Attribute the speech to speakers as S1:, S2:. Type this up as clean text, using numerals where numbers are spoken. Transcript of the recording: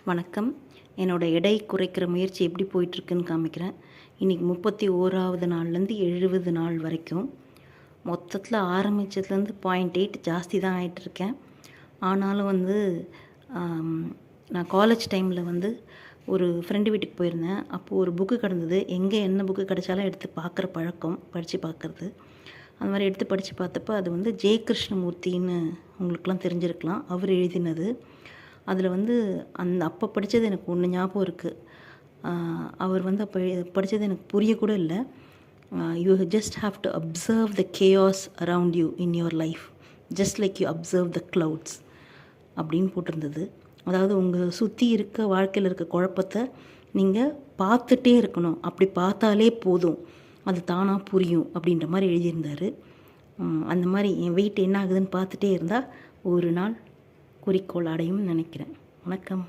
S1: வணக்கம். என்னோடய எடை குறைக்கிற முயற்சி எப்படி போயிட்டுருக்குன்னு காமிக்கிறேன். இன்றைக்கி 31வது நாள்லேருந்து 70 நாள் வரைக்கும் மொத்தத்தில் ஆரம்பித்ததுலேருந்து 0.8 ஜாஸ்தி தான் ஆகிட்டுருக்கேன். ஆனாலும் நான் காலேஜ் டைமில் ஒரு ஃப்ரெண்டு வீட்டுக்கு போயிருந்தேன். அப்போது ஒரு புக்கு கிடந்தது. எங்கே என்ன புக்கு கிடைச்சாலும் எடுத்து பார்க்குற பழக்கம், படித்து பார்க்குறது. அந்த மாதிரி எடுத்து படித்து பார்த்தப்போ அது ஜெய கிருஷ்ணமூர்த்தின்னு உங்களுக்கெலாம் தெரிஞ்சிருக்கலாம். அவர் எழுதினது. அதில் அப்போ படித்தது எனக்கு ஒன்று ஞாபகம் இருக்குது. அவர் அப்போ படித்தது எனக்கு புரியக்கூட இல்லை. You just have to observe the chaos around you in your life just like you observe the clouds அப்படின்னு போட்டிருந்தது. அதாவது உங்கள் சுற்றி இருக்க வாழ்க்கையில் இருக்க குழப்பத்தை நீங்கள் பார்த்துட்டே இருக்கணும். அப்படி பார்த்தாலே போதும், அது தானாக புரியும் அப்படின்ற மாதிரி எழுதியிருந்தார். அந்த மாதிரி என் வெயிட் என்ன ஆகுதுன்னு பார்த்துட்டே இருந்தால் ஒரு நாள் குறிக்கோள் அடையும்னு நினைக்கிறேன். வணக்கம்.